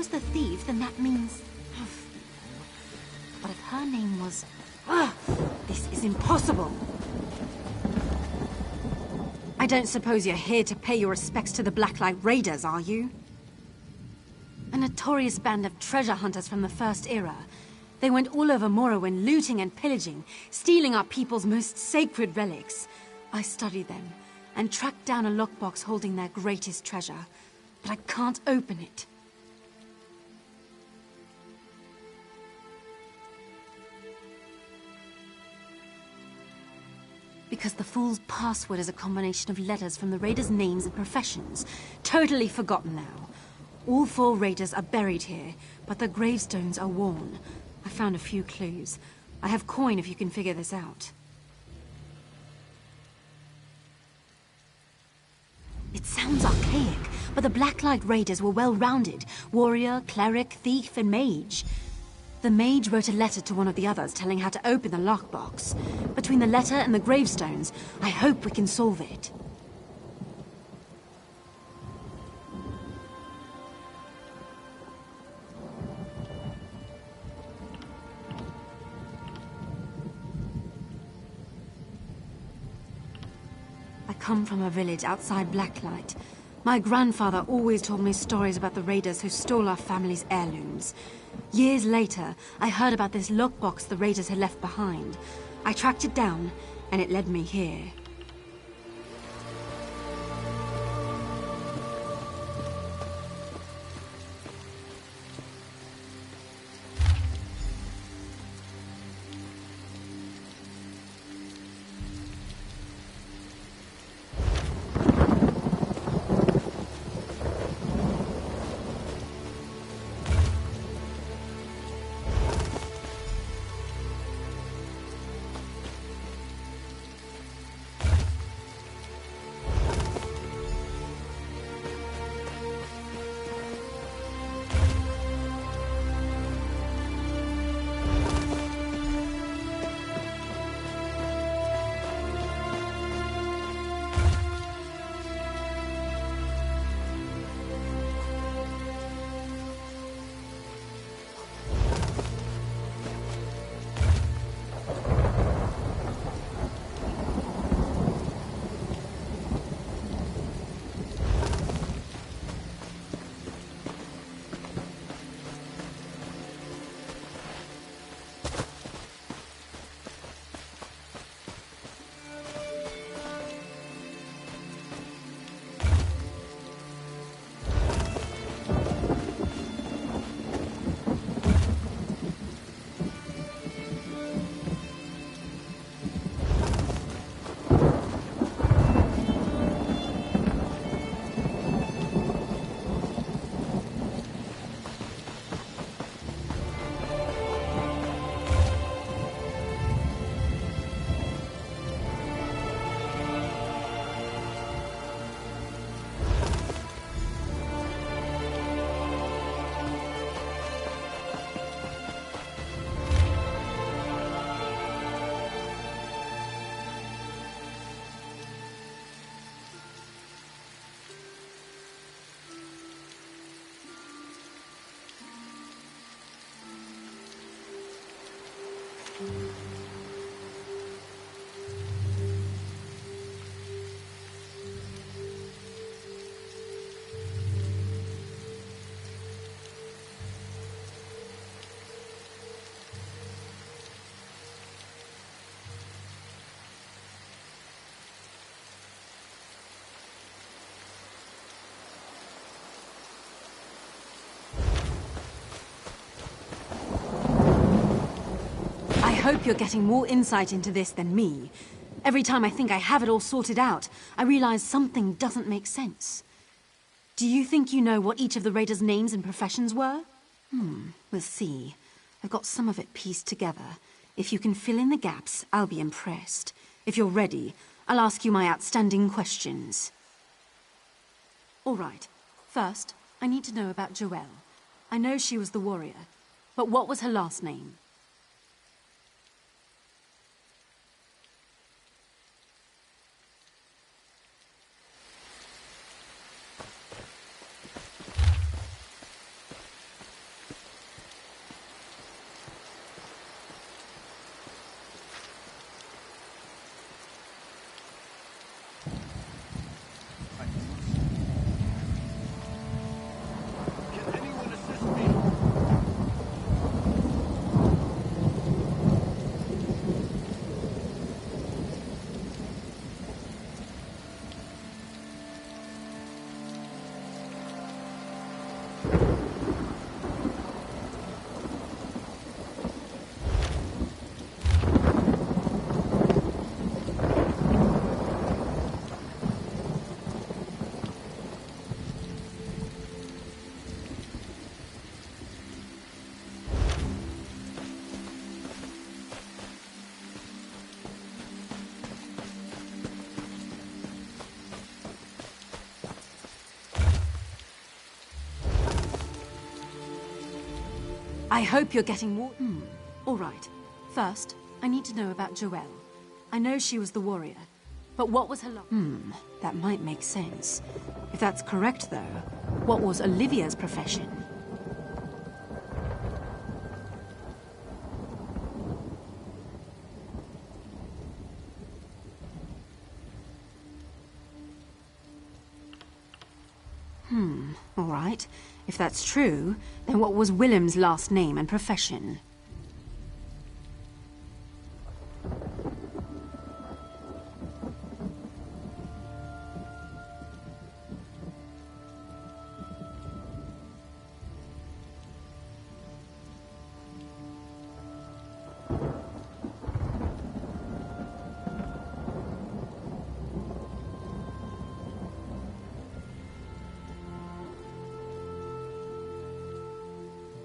was the thief, then that means... But if her name was... This is impossible! I don't suppose you're here to pay your respects to the Blacklight Raiders, are you? A notorious band of treasure hunters from the First Era. They went all over Morrowind, looting and pillaging, stealing our people's most sacred relics. I studied them, and tracked down a lockbox holding their greatest treasure. But I can't open it. Because the Fool's password is a combination of letters from the Raiders' names and professions. Totally forgotten now. All 4 Raiders are buried here, but the gravestones are worn. I found a few clues. I have coin if you can figure this out. It sounds archaic, but the Blacklight Raiders were well-rounded. Warrior, cleric, thief, and mage. The mage wrote a letter to one of the others telling how to open the lockbox. Between the letter and the gravestones, I hope we can solve it. I come from a village outside Blacklight. My grandfather always told me stories about the raiders who stole our family's heirlooms. Years later, I heard about this lockbox the raiders had left behind. I tracked it down, and it led me here. I hope you're getting more insight into this than me. Every time I think I have it all sorted out, I realize something doesn't make sense. Do you think you know what each of the raiders' names and professions were? We'll see. I've got some of it pieced together. If you can fill in the gaps, I'll be impressed. If you're ready, I'll ask you my outstanding questions. All right. First, I need to know about Joelle. I know she was the warrior, but what was her last name? I hope you're getting more... All right. First, I need to know about Joelle. I know she was the warrior, but what was her... That might make sense. If that's correct, though, what was Olivia's profession? All right. If that's true, then what was Willem's last name and profession?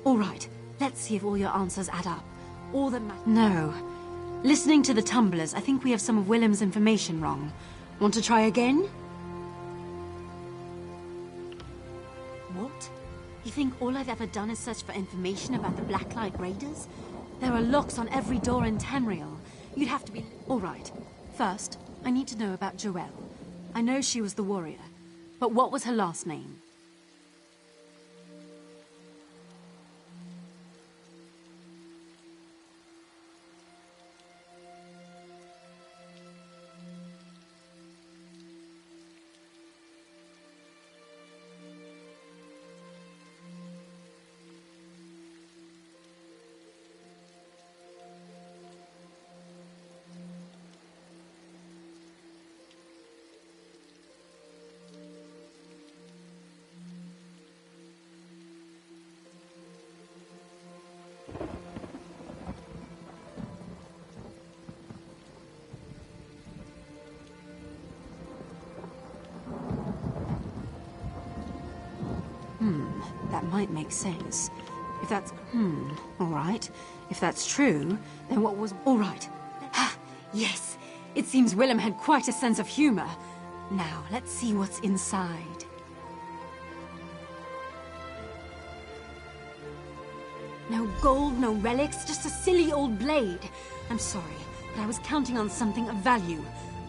All right, let's see if all your answers add up. All that matters. No. Listening to the tumblers, I think we have some of Willem's information wrong. Want to try again? What? You think all I've ever done is search for information about the Blacklight Raiders? There are locks on every door in Tamriel. You'd have to be... All right. First, I need to know about Joelle. I know she was the warrior, but what was her last name? That might make sense. If that's... all right. If that's true, then what was... All right. Yes. It seems Willem had quite a sense of humor. Now, let's see what's inside. No gold, no relics, just a silly old blade. I'm sorry, but I was counting on something of value.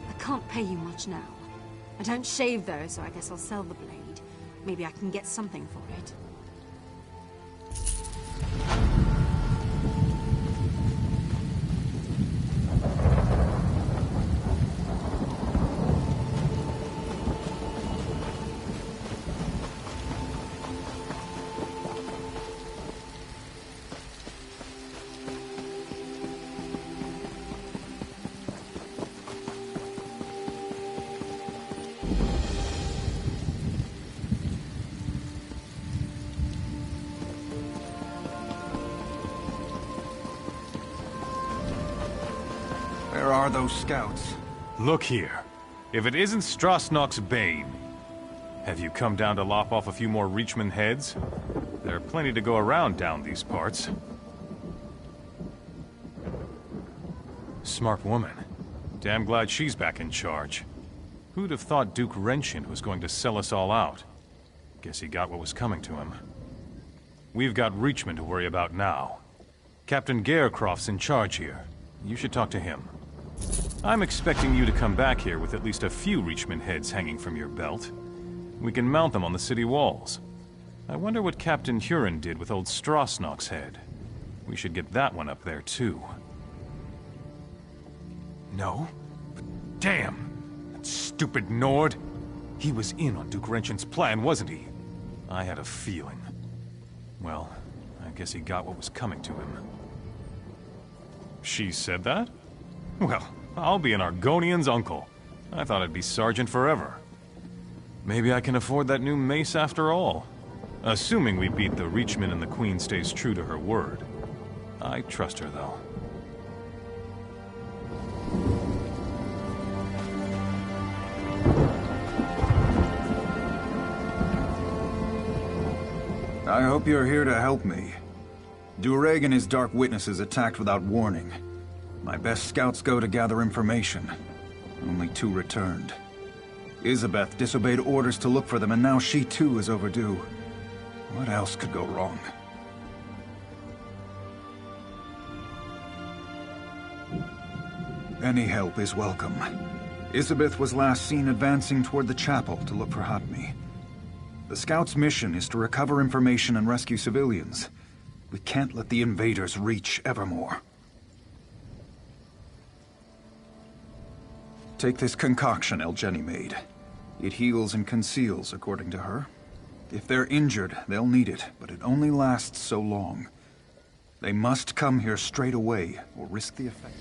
I can't pay you much now. I don't shave, though, so I guess I'll sell the blade. Maybe I can get something for it. Where are those scouts? Look here. If it isn't Strasnock's Bane, have you come down to lop off a few more Reachman heads? There are plenty to go around down these parts. Smart woman. Damn glad she's back in charge. Who'd have thought Duke Renshin was going to sell us all out? Guess he got what was coming to him. We've got Reachman to worry about now. Captain Garecroft's in charge here. You should talk to him. I'm expecting you to come back here with at least a few Reachman heads hanging from your belt. We can mount them on the city walls. I wonder what Captain Huron did with old Strasnock's head. We should get that one up there, too. No? But damn! That stupid Nord! He was in on Duke Renshin's plan, wasn't he? I had a feeling. Well, I guess he got what was coming to him. She said that? Well, I'll be an Argonian's uncle. I thought I'd be sergeant forever. Maybe I can afford that new mace after all. Assuming we beat the Reachman and the Queen stays true to her word. I trust her, though. I hope you're here to help me. Dureg and his Dark Witnesses attacked without warning. My best scouts go to gather information. Only 2 returned. Isabeth disobeyed orders to look for them, and now she too is overdue. What else could go wrong? Any help is welcome. Isabeth was last seen advancing toward the chapel to look for Hatmi. The Scouts' mission is to recover information and rescue civilians. We can't let the invaders reach Evermore. Take this concoction Elgeni made. It heals and conceals, according to her. If they're injured, they'll need it, but it only lasts so long. They must come here straight away, or risk the effect.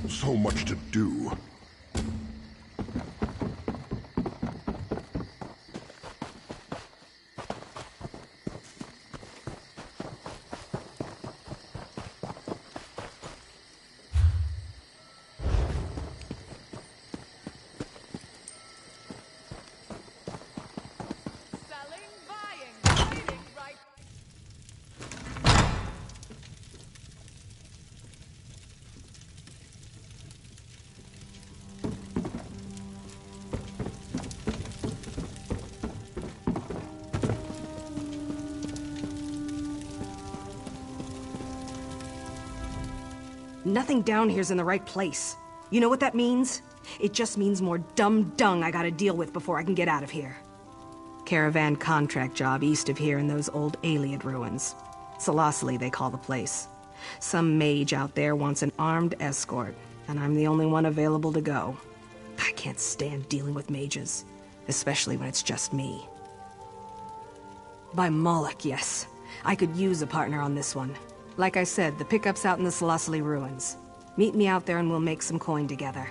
So much to do. Nothing down here's in the right place. You know what that means? It just means more dumb dung I gotta deal with before I can get out of here. Caravan contract job east of here in those old Ayleid ruins. Selosili, they call the place. Some mage out there wants an armed escort, and I'm the only one available to go. I can't stand dealing with mages, especially when it's just me. By Moloch, yes. I could use a partner on this one. Like I said, the pickup's out in the Selosili ruins. Meet me out there and we'll make some coin together.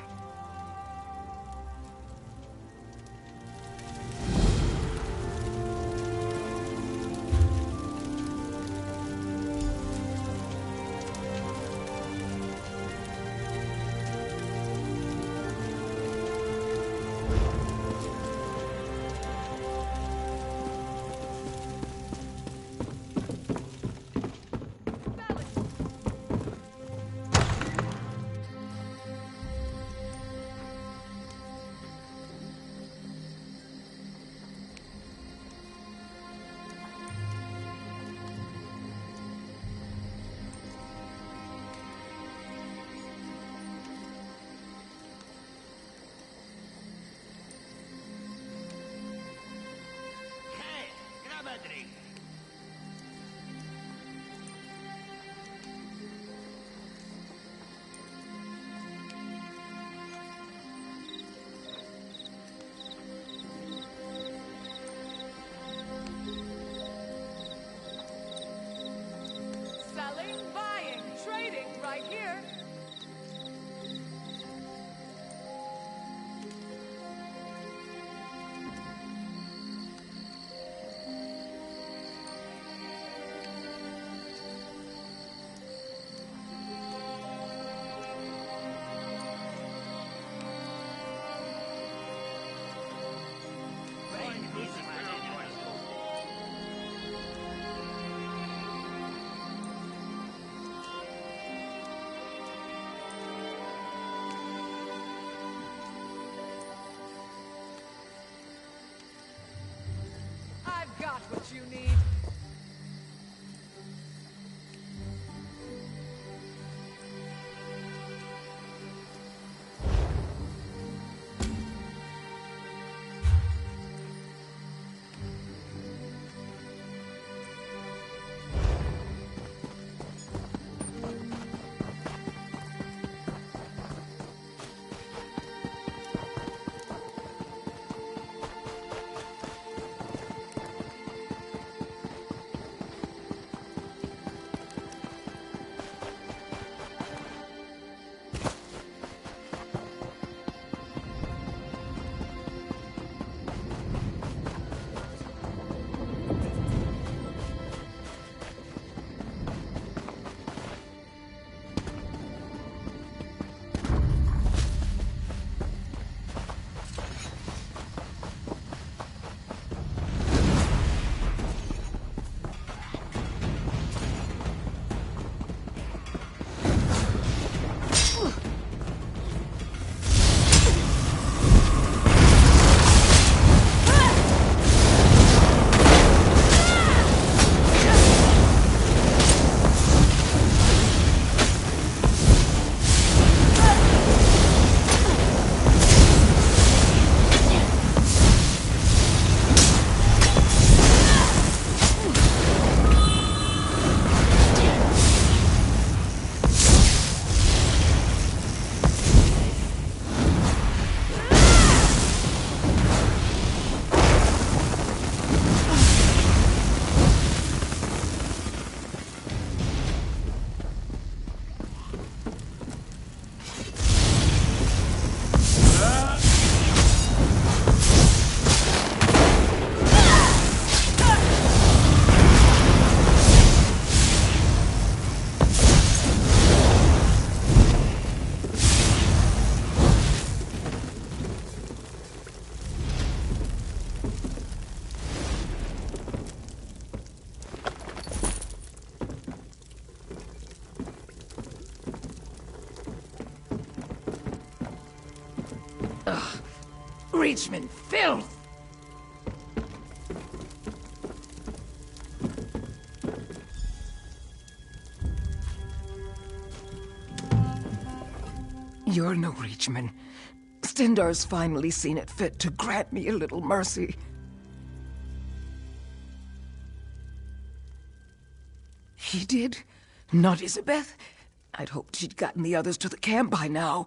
you need. Reachman, filth! You're no Reachman. Stendar's finally seen it fit to grant me a little mercy. He did? Not Isabeth? I'd hoped she'd gotten the others to the camp by now.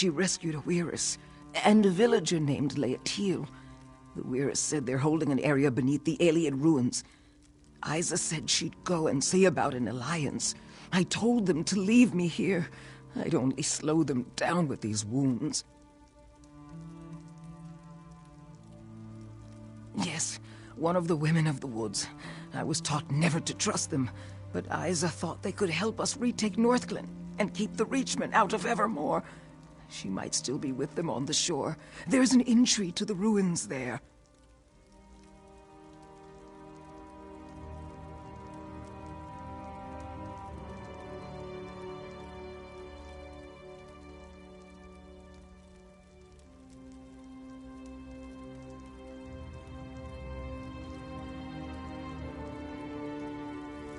She rescued a Weiris, and a villager named Laetiel. The Weiris said they're holding an area beneath the alien ruins. Isa said she'd go and see about an alliance. I told them to leave me here. I'd only slow them down with these wounds. Yes, one of the women of the woods. I was taught never to trust them, but Isa thought they could help us retake Northglen and keep the Reachmen out of Evermore. She might still be with them on the shore. There's an entry to the ruins there.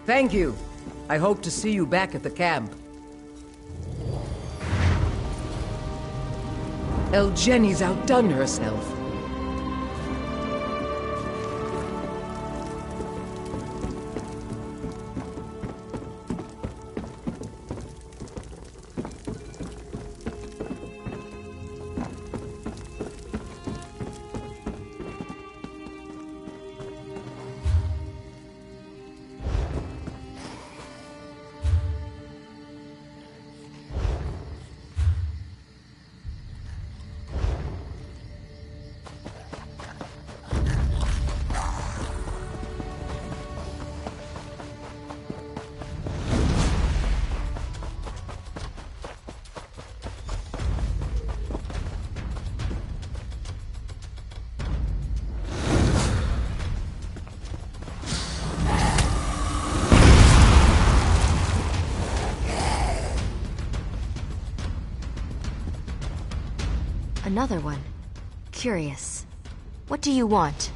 Thank you. I hope to see you back at the camp. Elgeni's outdone herself. Another one. Curious. What do you want?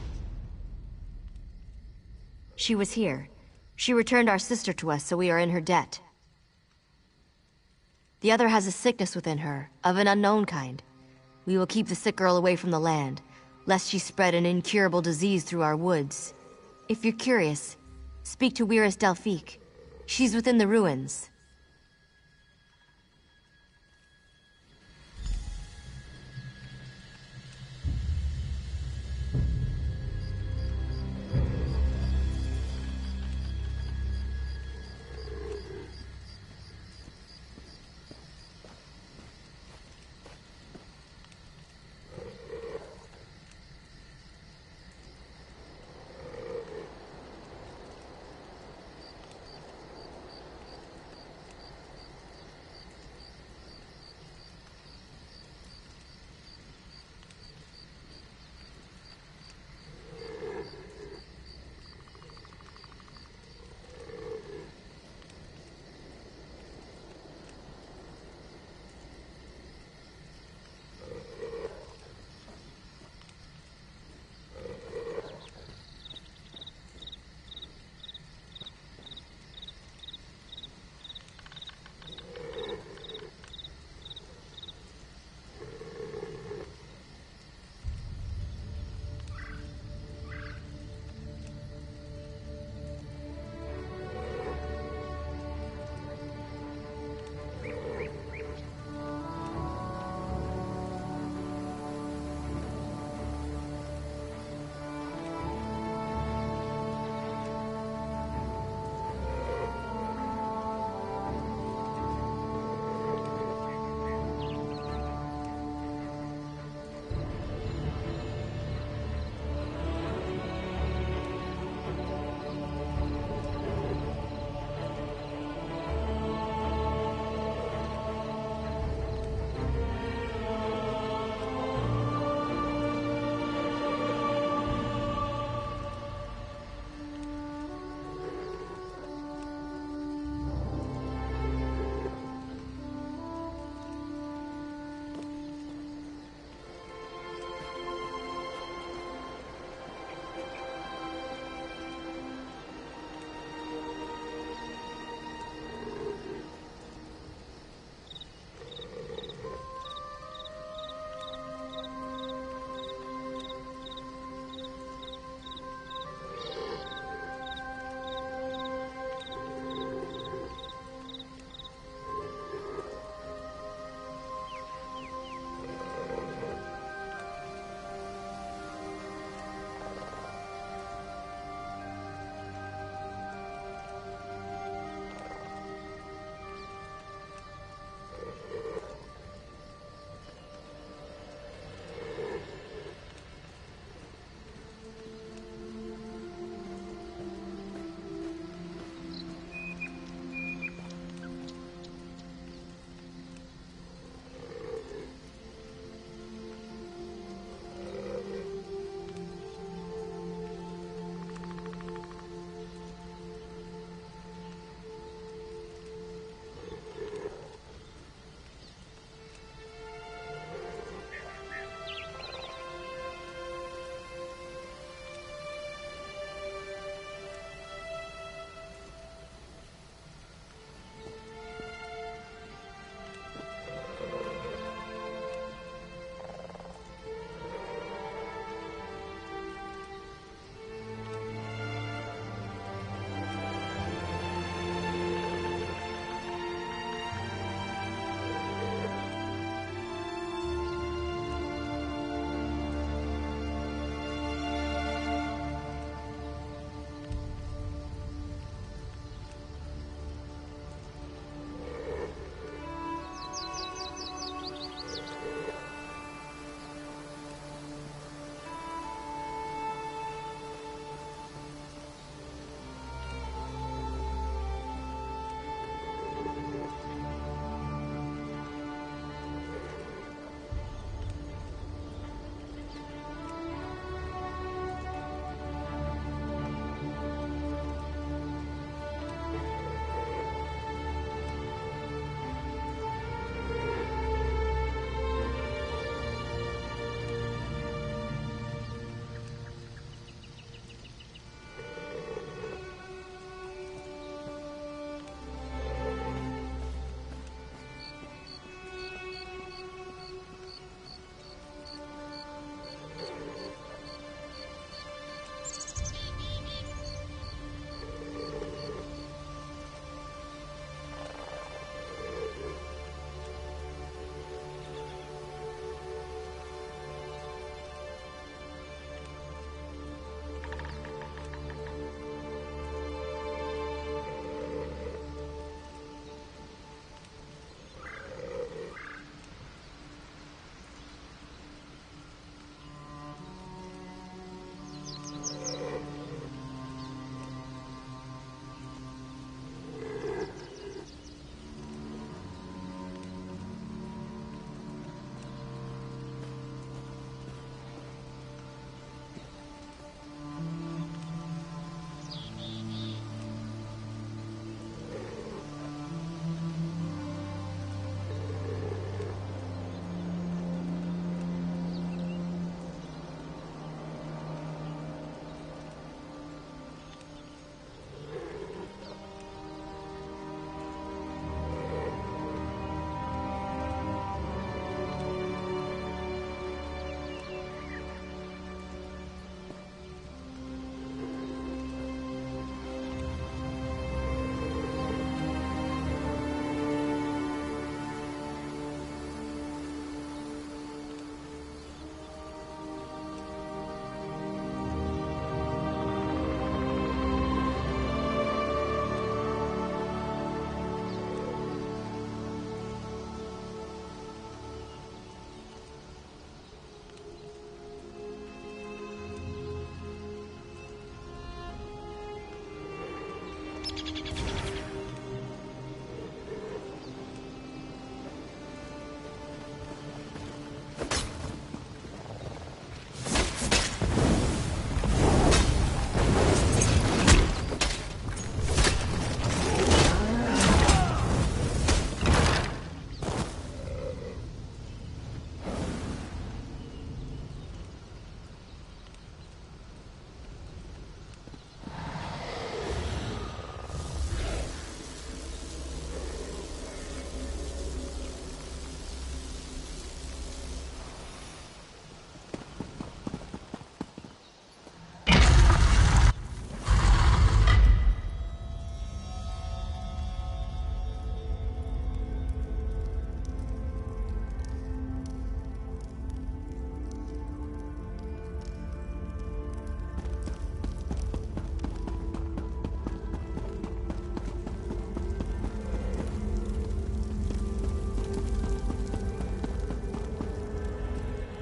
She was here. She returned our sister to us, so we are in her debt. The other has a sickness within her, of an unknown kind. We will keep the sick girl away from the land, lest she spread an incurable disease through our woods. If you're curious, speak to Weiris Delphique. She's within the ruins.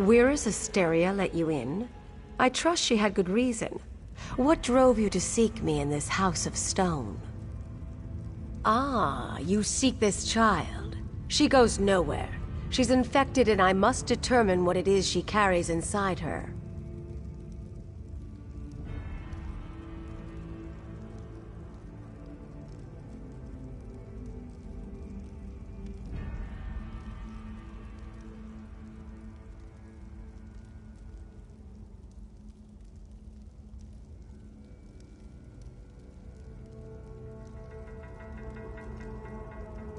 Wyrus Asteria let you in? I trust she had good reason. What drove you to seek me in this house of stone? Ah, you seek this child. She goes nowhere. She's infected and I must determine what it is she carries inside her.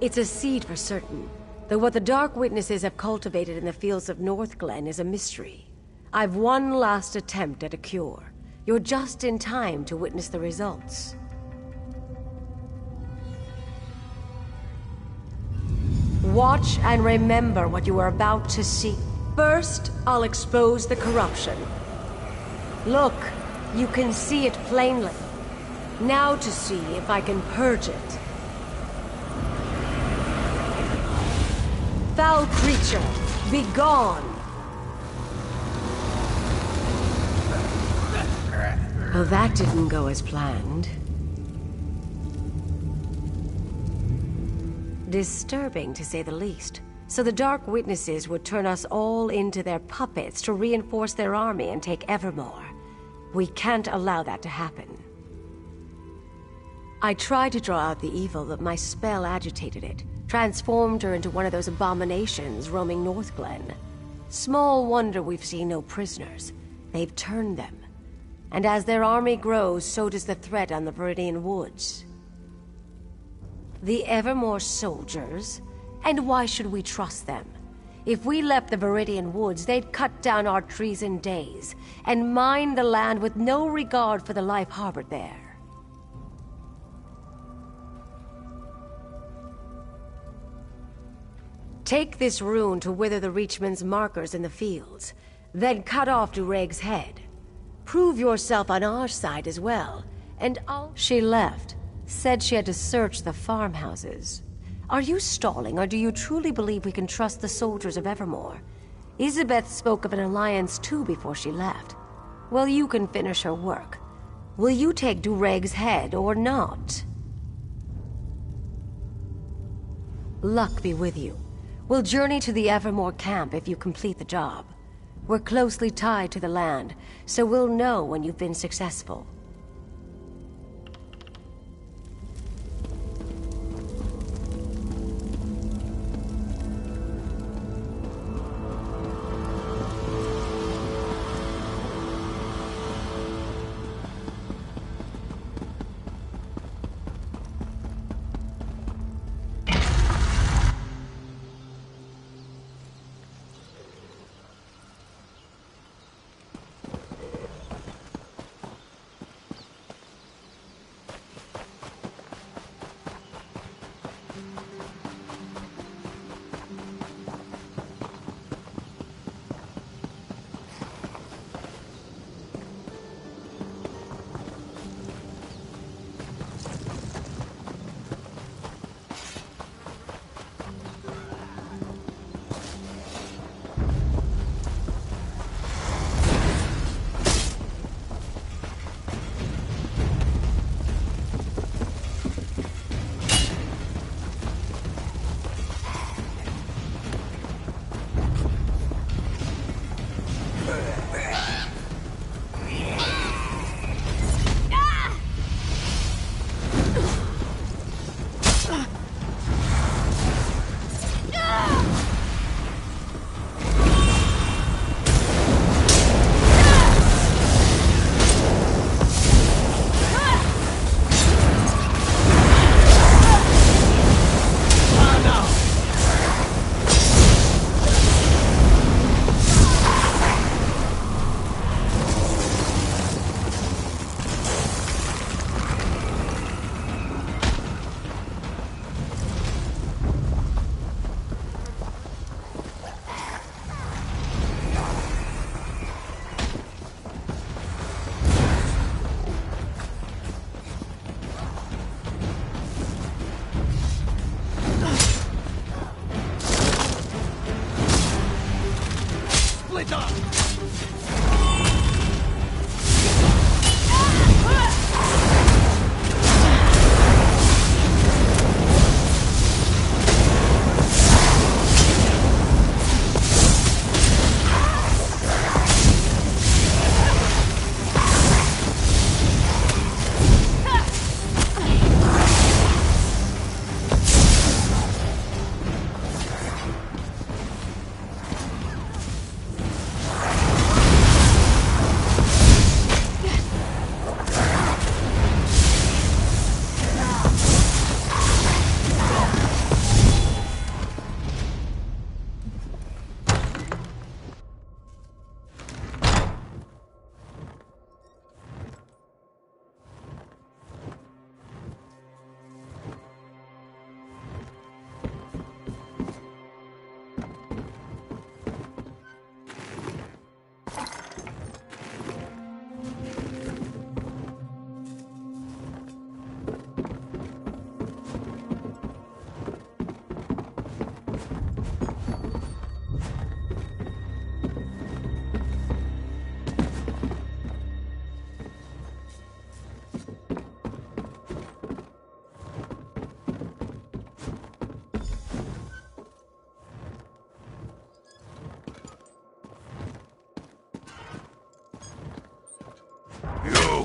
It's a seed for certain, though what the Dark Witnesses have cultivated in the fields of Northglen is a mystery. I've one last attempt at a cure. You're just in time to witness the results. Watch and remember what you are about to see. First, I'll expose the corruption. Look, you can see it plainly. Now to see if I can purge it. Foul creature, be gone! Well, that didn't go as planned. Disturbing, to say the least. So the Dark Witnesses would turn us all into their puppets to reinforce their army and take Evermore. We can't allow that to happen. I tried to draw out the evil, but my spell agitated it. Transformed her into one of those abominations roaming Northglen. Small wonder we've seen no prisoners. They've turned them. And as their army grows, so does the threat on the Viridian Woods. The Evermore soldiers? And why should we trust them? If we left the Viridian Woods, they'd cut down our trees in days, and mine the land with no regard for the life harbored there. Take this rune to wither the Reachman's markers in the fields, then cut off Dureg's head. Prove yourself on our side as well, and I'll... She left. Said she had to search the farmhouses. Are you stalling, or do you truly believe we can trust the soldiers of Evermore? Isabeth spoke of an alliance too before she left. Well, you can finish her work. Will you take Dureg's head or not? Luck be with you. We'll journey to the Evermore camp if you complete the job. We're closely tied to the land, so we'll know when you've been successful.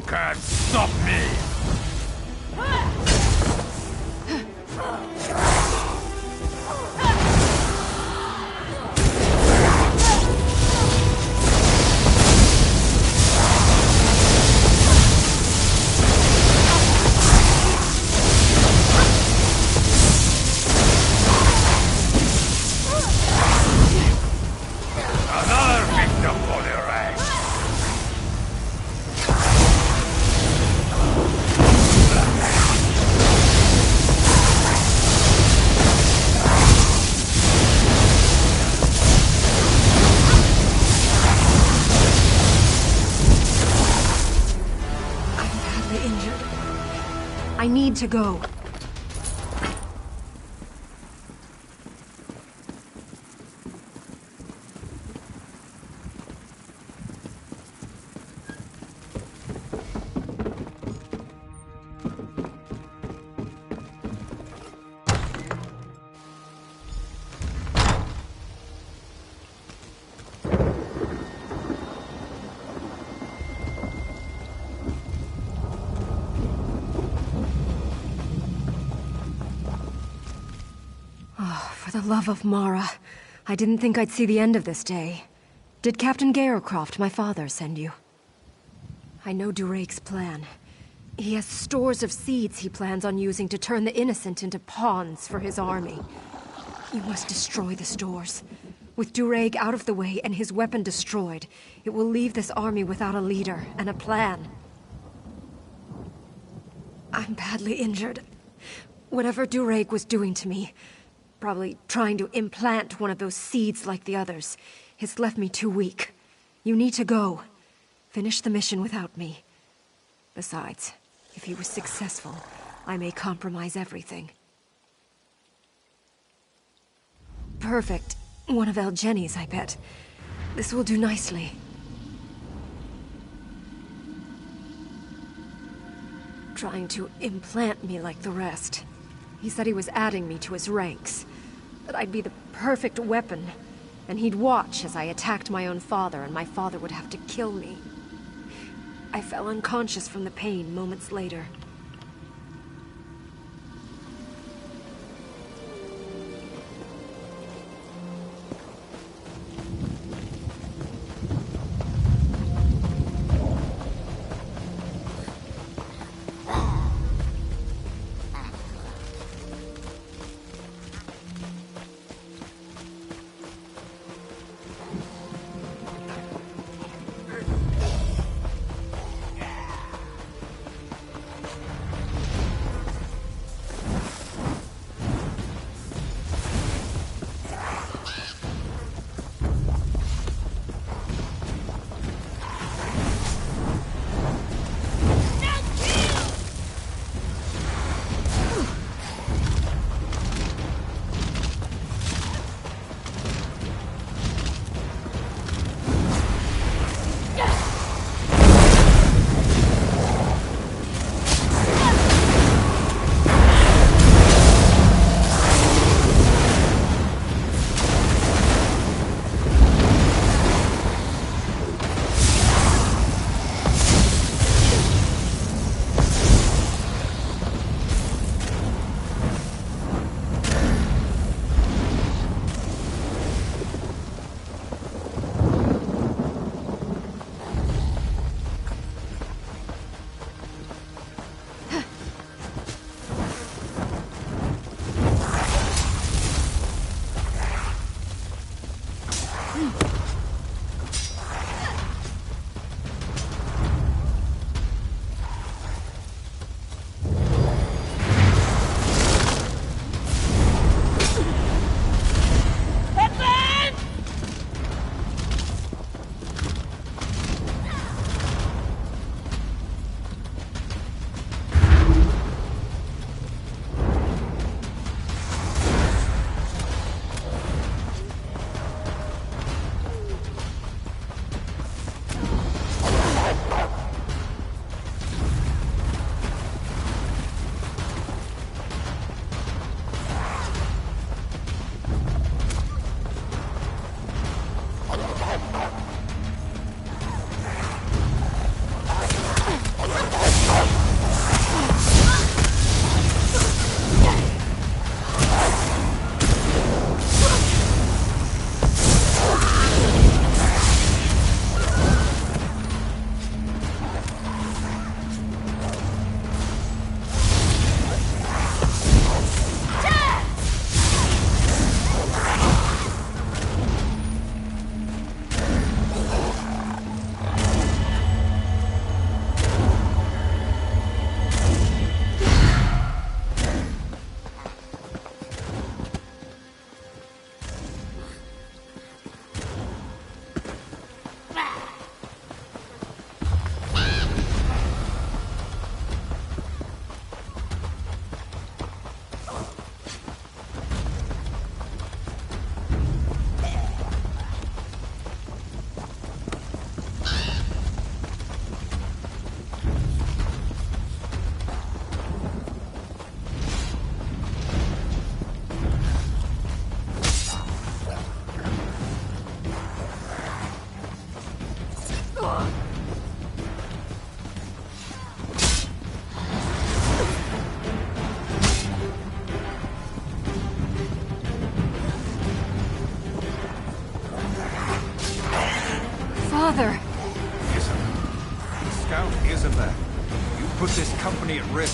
can't stop me! Another victim for the ranks! Injured. I need to go. For the love of Mara, I didn't think I'd see the end of this day. Did Captain Gaerocroft, my father, send you? I know Durake's plan. He has stores of seeds he plans on using to turn the innocent into pawns for his army. You must destroy the stores. With Durake out of the way and his weapon destroyed, it will leave this army without a leader and a plan. I'm badly injured. Whatever Durake was doing to me, probably trying to implant one of those seeds like the others, it's left me too weak. You need to go. Finish the mission without me. Besides, if he was successful, I may compromise everything. Perfect. One of Elgeni's, I bet. This will do nicely. Trying to implant me like the rest. He said he was adding me to his ranks. That I'd be the perfect weapon. And he'd watch as I attacked my own father, and my father would have to kill me. I fell unconscious from the pain moments later.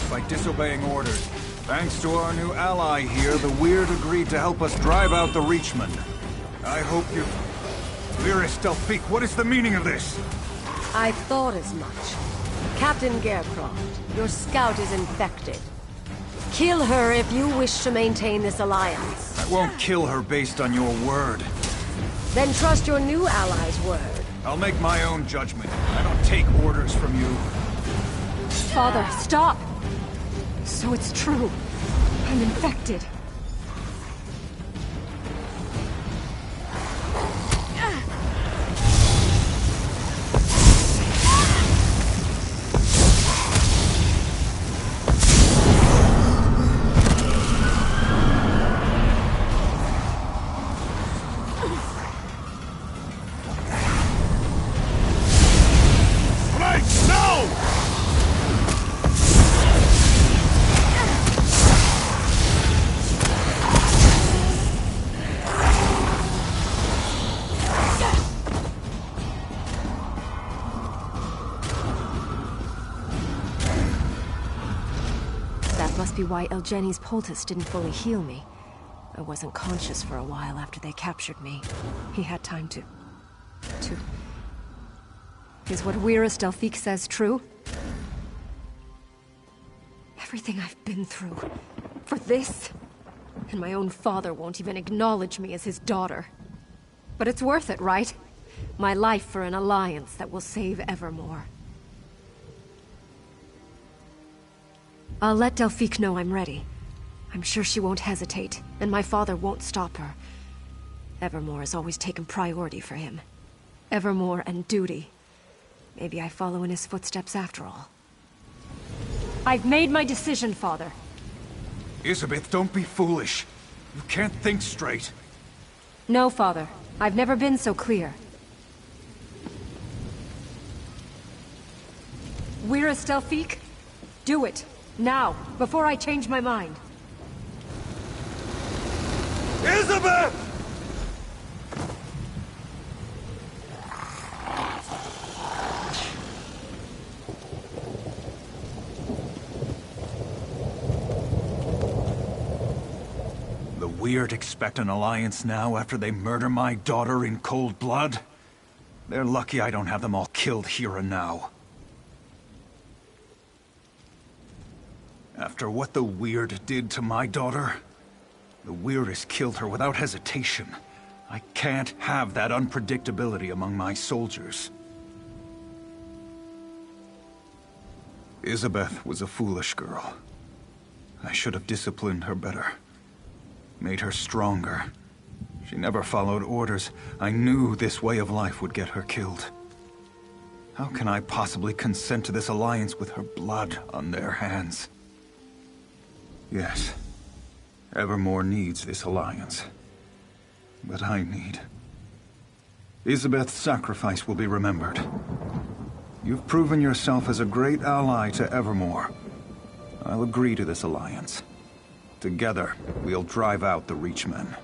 by disobeying orders. Thanks to our new ally here, the Weird agreed to help us drive out the Reachmen. I hope you... Lyris Delphique, what is the meaning of this? I thought as much. Captain Garecroft, your scout is infected. Kill her if you wish to maintain this alliance. I won't kill her based on your word. Then trust your new ally's word. I'll make my own judgment. I don't take orders from you. Father, stop! So it's true. I'm infected. Must be why Elgeni's poultice didn't fully heal me. I wasn't conscious for a while after they captured me. He had time to... Is what Wyrus Delphique says true? Everything I've been through... for this? And my own father won't even acknowledge me as his daughter. But it's worth it, right? My life for an alliance that will save Evermore. I'll let Delphique know I'm ready. I'm sure she won't hesitate, and my father won't stop her. Evermore has always taken priority for him. Evermore and duty. Maybe I follow in his footsteps after all. I've made my decision, Father. Isabeth, don't be foolish. You can't think straight. No, Father. I've never been so clear. Wyrus Delphique? Do it. Now, before I change my mind. Isabeth! The Weird expect an alliance now after they murder my daughter in cold blood? They're lucky I don't have them all killed here and now. After what the Weird did to my daughter, the Wyrus killed her without hesitation. I can't have that unpredictability among my soldiers. Isabeth was a foolish girl. I should have disciplined her better. Made her stronger. She never followed orders. I knew this way of life would get her killed. How can I possibly consent to this alliance with her blood on their hands? Yes, Evermore needs this alliance. But I need... Isabeth's sacrifice will be remembered. You've proven yourself as a great ally to Evermore. I'll agree to this alliance. Together, we'll drive out the Reachmen.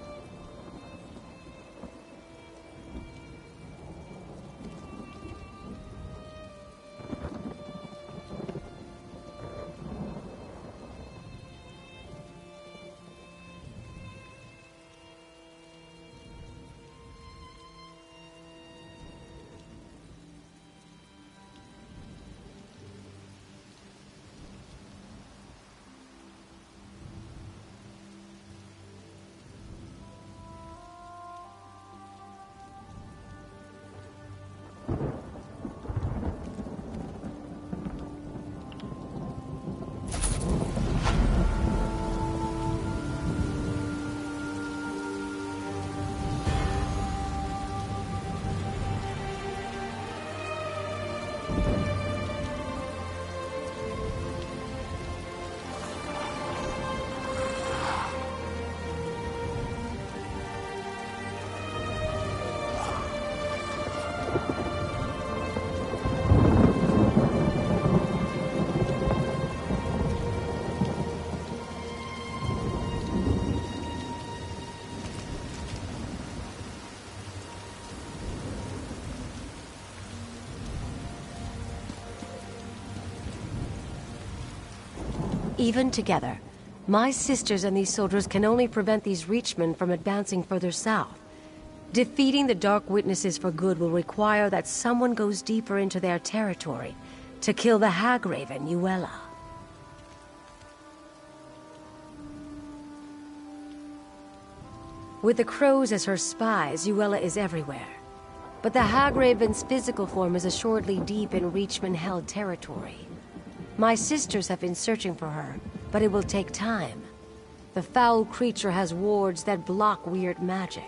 Even together, my sisters and these soldiers can only prevent these Reachmen from advancing further south. Defeating the Dark Witnesses for good will require that someone goes deeper into their territory to kill the Hagraven, Yuella. With the crows as her spies, Yuella is everywhere. But the Hagraven's physical form is assuredly deep in Reachman-held territory. My sisters have been searching for her, but it will take time. The foul creature has wards that block weird magic.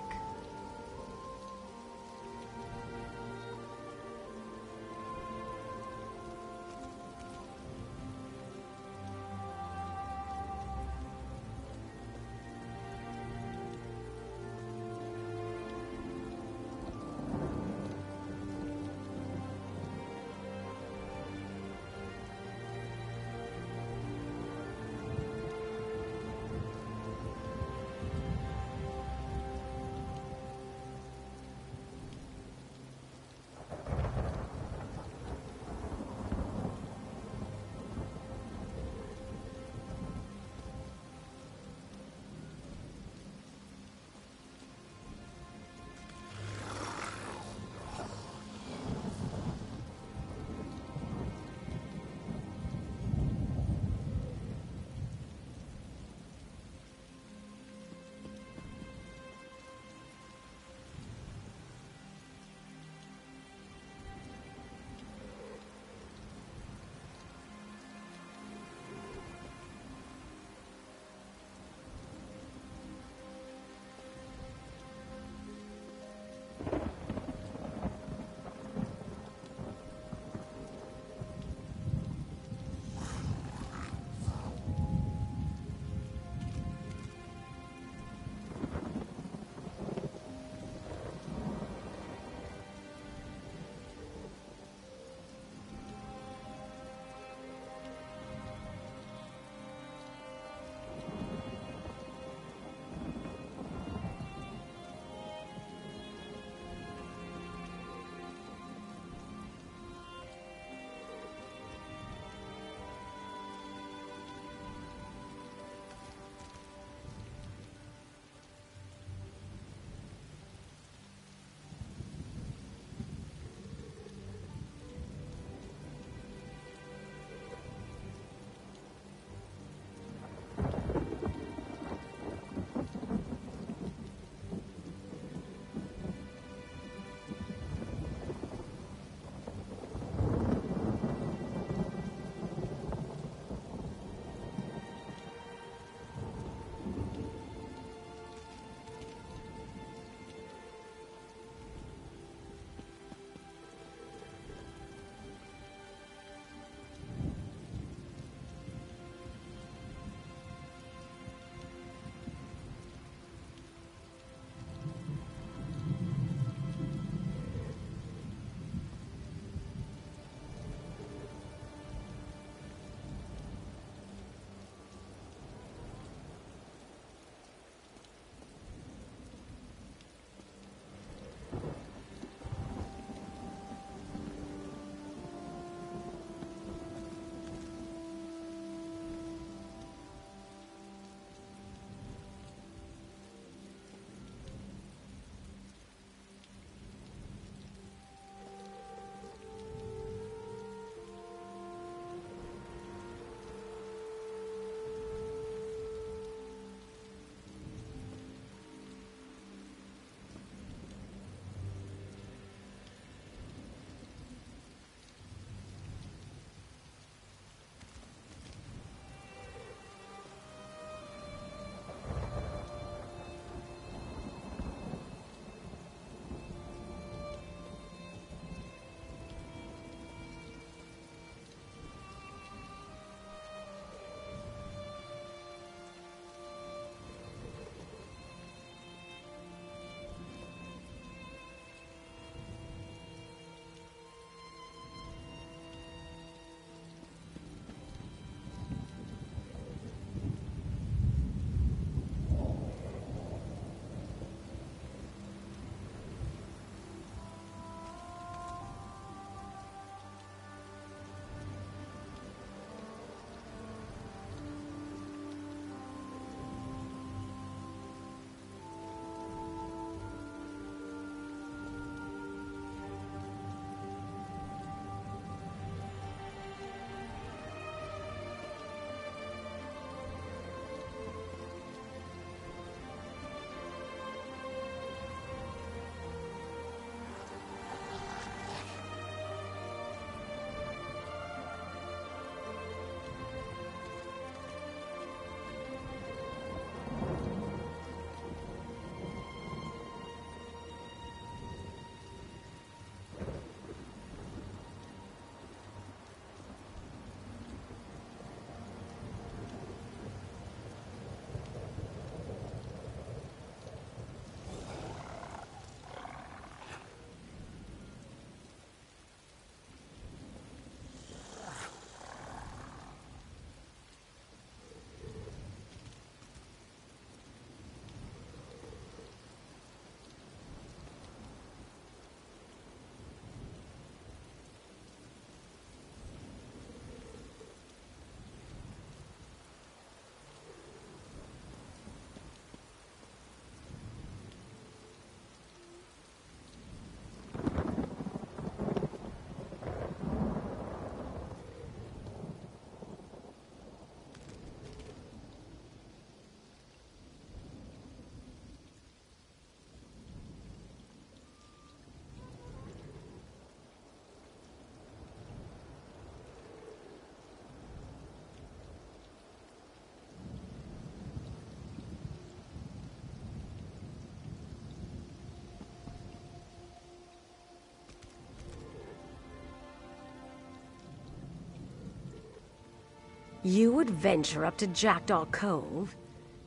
You would venture up to Jackdaw Cove?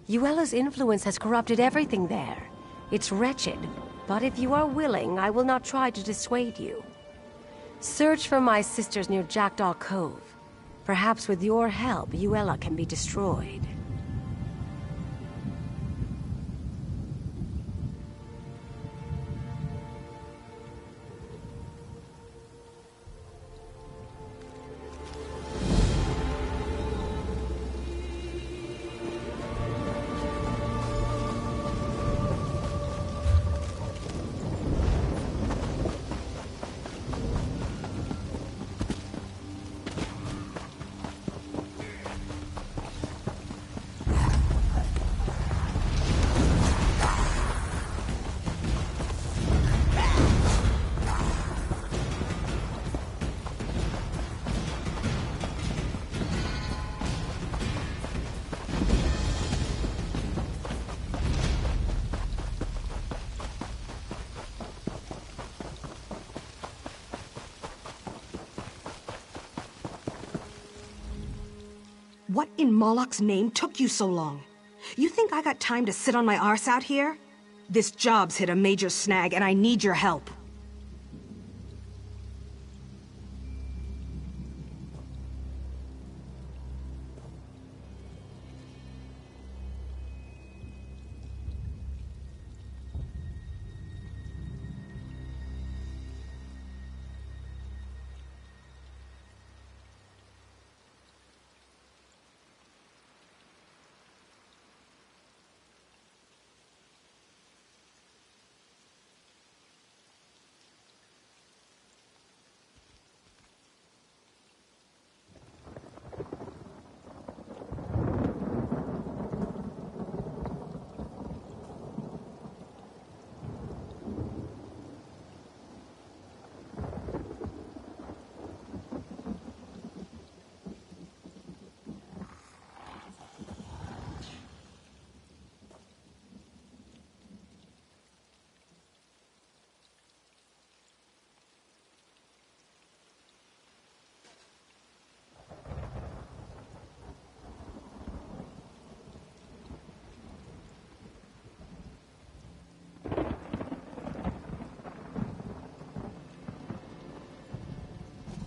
Yuela's influence has corrupted everything there. It's wretched, but if you are willing, I will not try to dissuade you. Search for my sisters near Jackdaw Cove. Perhaps with your help, Yuela can be destroyed. What in Moloch's name took you so long? You think I got time to sit on my arse out here? This job's hit a major snag, and I need your help.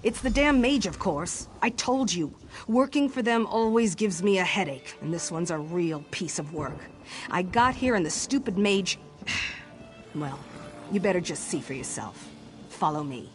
It's the damn mage, of course. I told you. Working for them always gives me a headache, and this one's a real piece of work. I got here and the stupid mage... Well, you better just see for yourself. Follow me.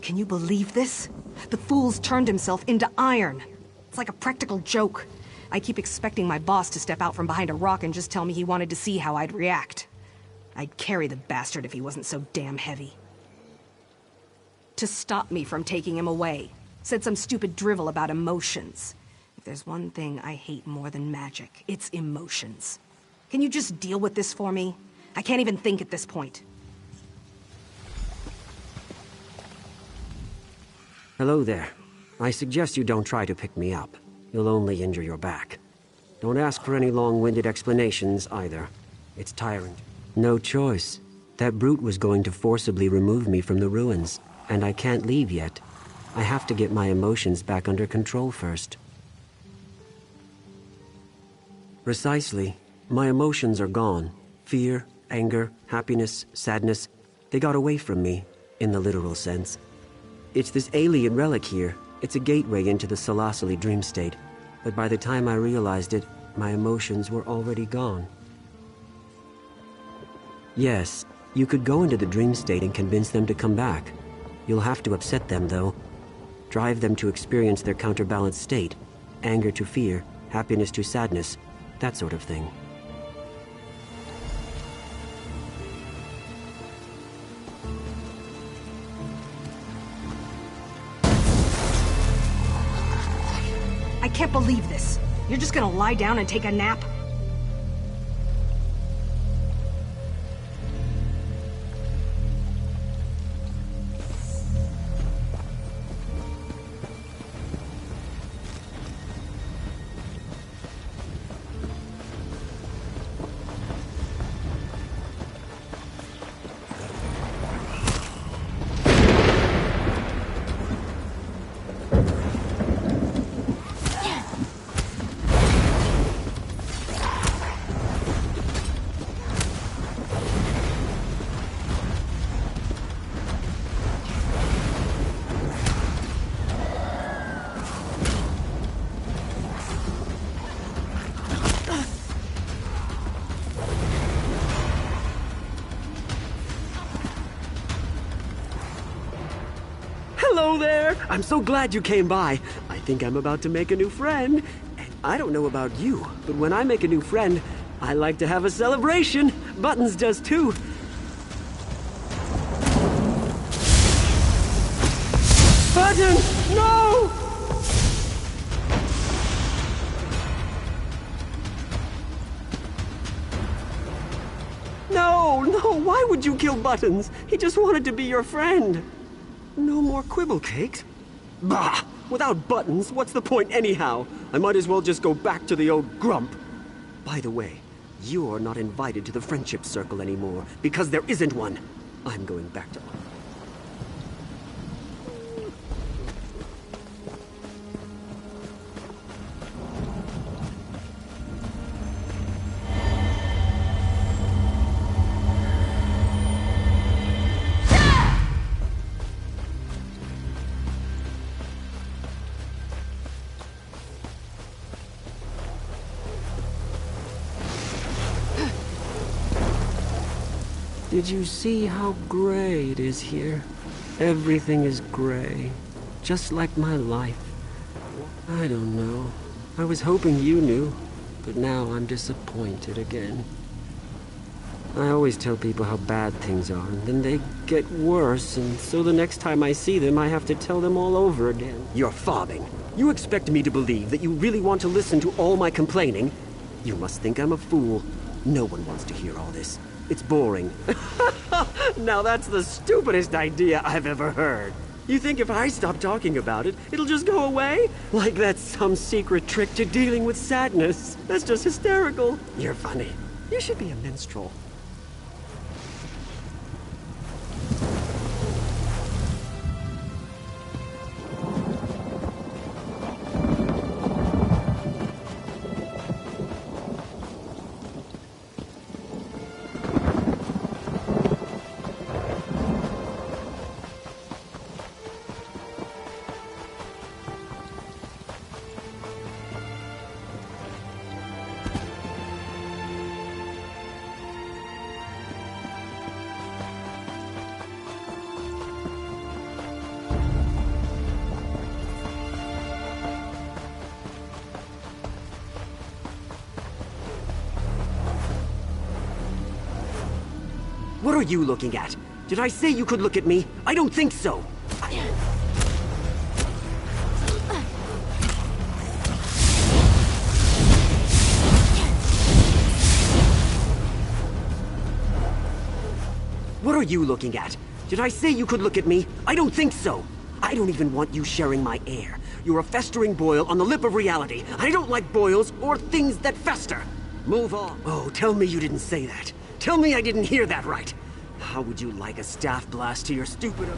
Can you believe this? The fool's turned himself into iron. It's like a practical joke. I keep expecting my boss to step out from behind a rock and just tell me he wanted to see how I'd react. I'd carry the bastard if he wasn't so damn heavy. To stop me from taking him away. Said some stupid drivel about emotions. If there's one thing I hate more than magic, it's emotions. Can you just deal with this for me? I can't even think at this point. Hello there. I suggest you don't try to pick me up. You'll only injure your back. Don't ask for any long-winded explanations, either. It's tiring. No choice. That brute was going to forcibly remove me from the ruins, and I can't leave yet. I have to get my emotions back under control first. Precisely. My emotions are gone. Fear, anger, happiness, sadness. They got away from me, in the literal sense. It's this alien relic here. It's a gateway into the Salasili dream state. But by the time I realized it, my emotions were already gone. Yes, you could go into the dream state and convince them to come back. You'll have to upset them, though. Drive them to experience their counterbalanced state. Anger to fear, happiness to sadness, that sort of thing. I can't believe this. You're just gonna lie down and take a nap? Hello there! I'm so glad you came by. I think I'm about to make a new friend. And I don't know about you, but when I make a new friend, I like to have a celebration. Buttons does too. Buttons! No! No, why would you kill Buttons? He just wanted to be your friend. No more quibble cakes? Bah! Without Buttons, what's the point anyhow? I might as well just go back to the old grump. By the way, you're not invited to the friendship circle anymore, because there isn't one. I'm going back to... Did you see how gray it is here? Everything is gray. Just like my life. I don't know. I was hoping you knew, but now I'm disappointed again. I always tell people how bad things are, and then they get worse, and so the next time I see them, I have to tell them all over again. You're fobbing. You expect me to believe that you really want to listen to all my complaining? You must think I'm a fool. No one wants to hear all this. It's boring. Now that's the stupidest idea I've ever heard. You think if I stop talking about it, it'll just go away? Like that's some secret trick to dealing with sadness. That's just hysterical. You're funny. You should be a minstrel. What are you looking at? Did I say you could look at me? I don't think so. What are you looking at? Did I say you could look at me? I don't think so. I don't even want you sharing my air. You're a festering boil on the lip of reality. I don't like boils or things that fester. Move on. Oh, tell me you didn't say that. Tell me I didn't hear that right. How would you like a staff blast to your stupid...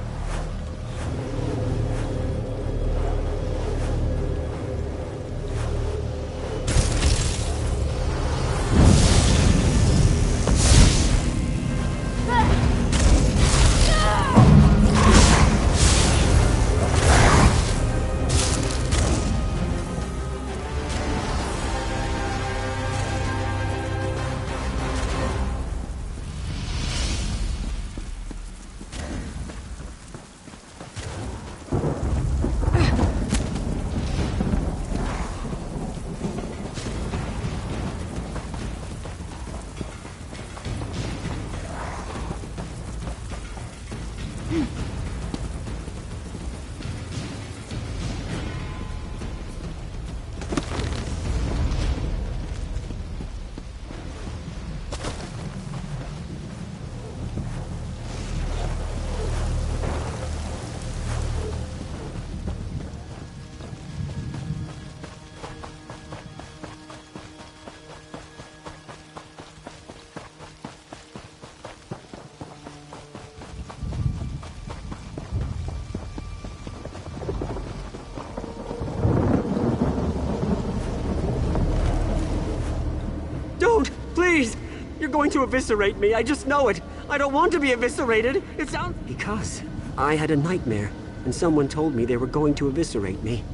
You're going to eviscerate me. I just know it. I don't want to be eviscerated. It sounds... Because I had a nightmare, and someone told me they were going to eviscerate me.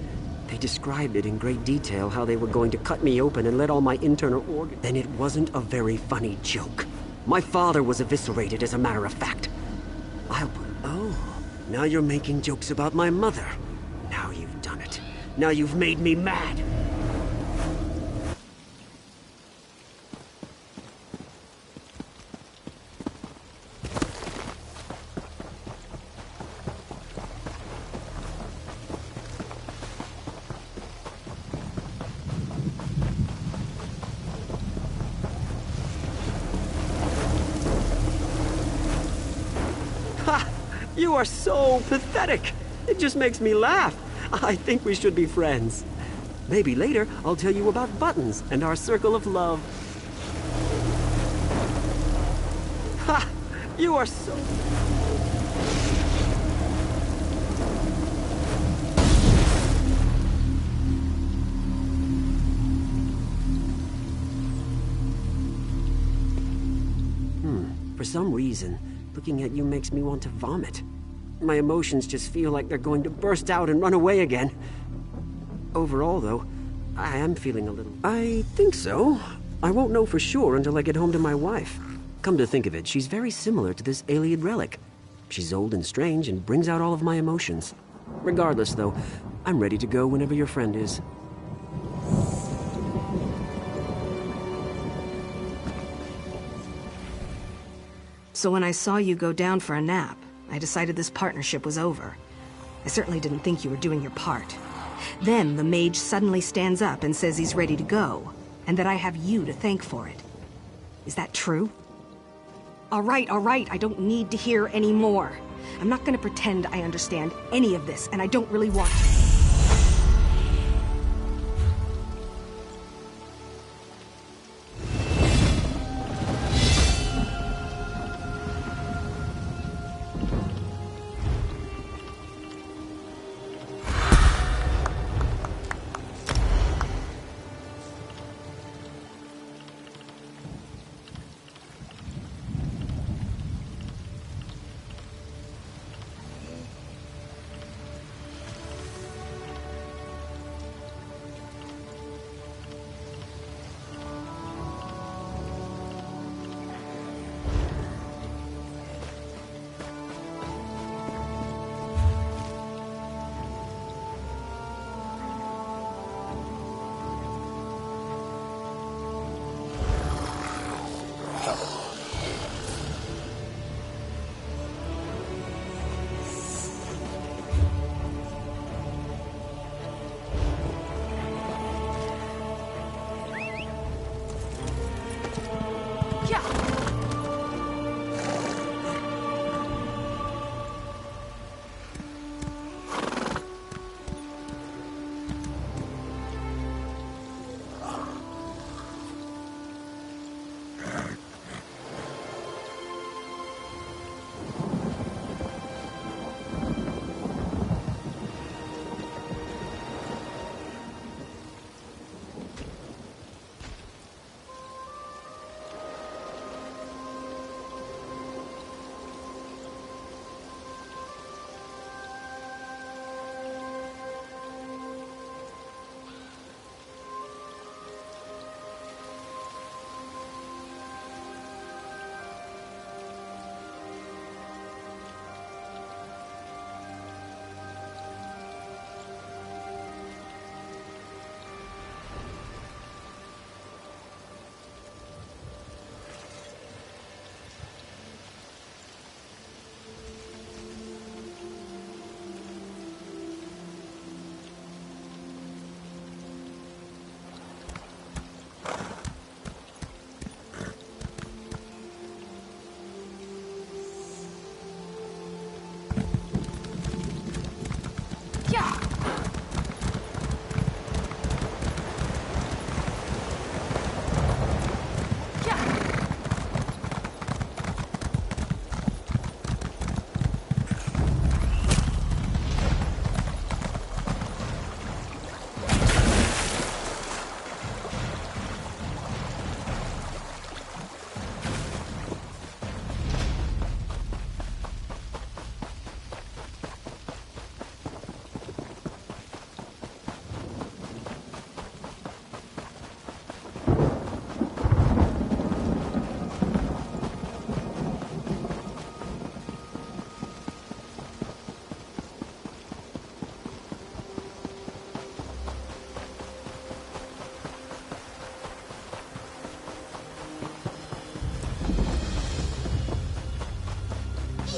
They described it in great detail, how they were going to cut me open and let all my internal organs... Then it wasn't a very funny joke. My father was eviscerated, as a matter of fact. I'll put... Oh, now you're making jokes about my mother. Now you've done it. Now you've made me mad. You are so pathetic. It just makes me laugh. I think we should be friends. Maybe later I'll tell you about buttons and our circle of love. Ha! You are so... For some reason, looking at you makes me want to vomit. My emotions just feel like they're going to burst out and run away again. Overall, though, I am feeling a little... I think so. I won't know for sure until I get home to my wife. Come to think of it, she's very similar to this Ayleid relic. She's old and strange and brings out all of my emotions. Regardless, though, I'm ready to go whenever your friend is. So when I saw you go down for a nap, I decided this partnership was over. I certainly didn't think you were doing your part. Then the mage suddenly stands up and says he's ready to go, and that I have you to thank for it. Is that true? All right, I don't need to hear any more. I'm not gonna pretend I understand any of this, and I don't really want to.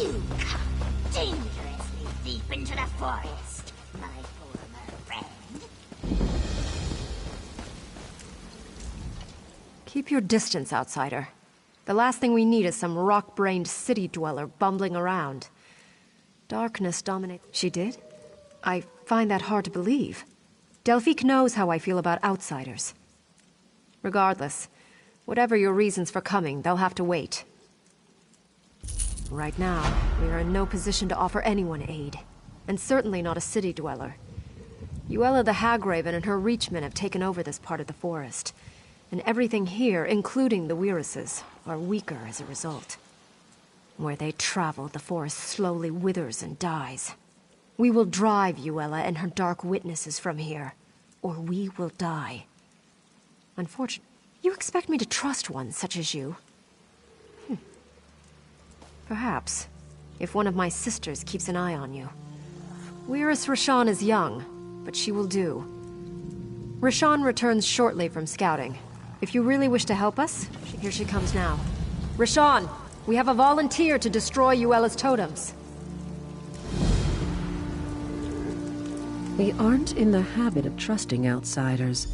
You come dangerously deep into the forest, my former friend. Keep your distance, outsider. The last thing we need is some rock-brained city dweller bumbling around. Darkness dominates. She did? I find that hard to believe. Delphique knows how I feel about outsiders. Regardless, whatever your reasons for coming, they'll have to wait. Right now, we are in no position to offer anyone aid, and certainly not a city dweller. Yuella the Hagraven and her Reachmen have taken over this part of the forest, and everything here, including the Wirises, are weaker as a result. Where they travel, the forest slowly withers and dies. We will drive Yuella and her dark witnesses from here, or we will die. Unfortunately, you expect me to trust one such as you? Perhaps, if one of my sisters keeps an eye on you. Weiris Rashan is young, but she will do. Rashan returns shortly from scouting. If you really wish to help us, here she comes now. Rashan, we have a volunteer to destroy Yuella's totems. We aren't in the habit of trusting outsiders,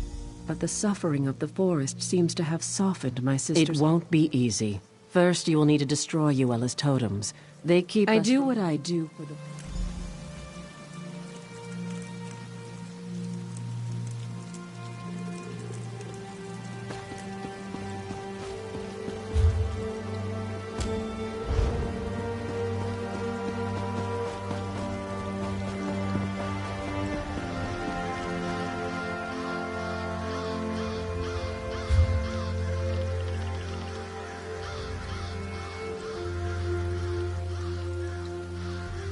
but the suffering of the forest seems to have softened my sister's... It won't be easy. First, you will need to destroy Yuella's totems. They keep I us do from... what I do for the...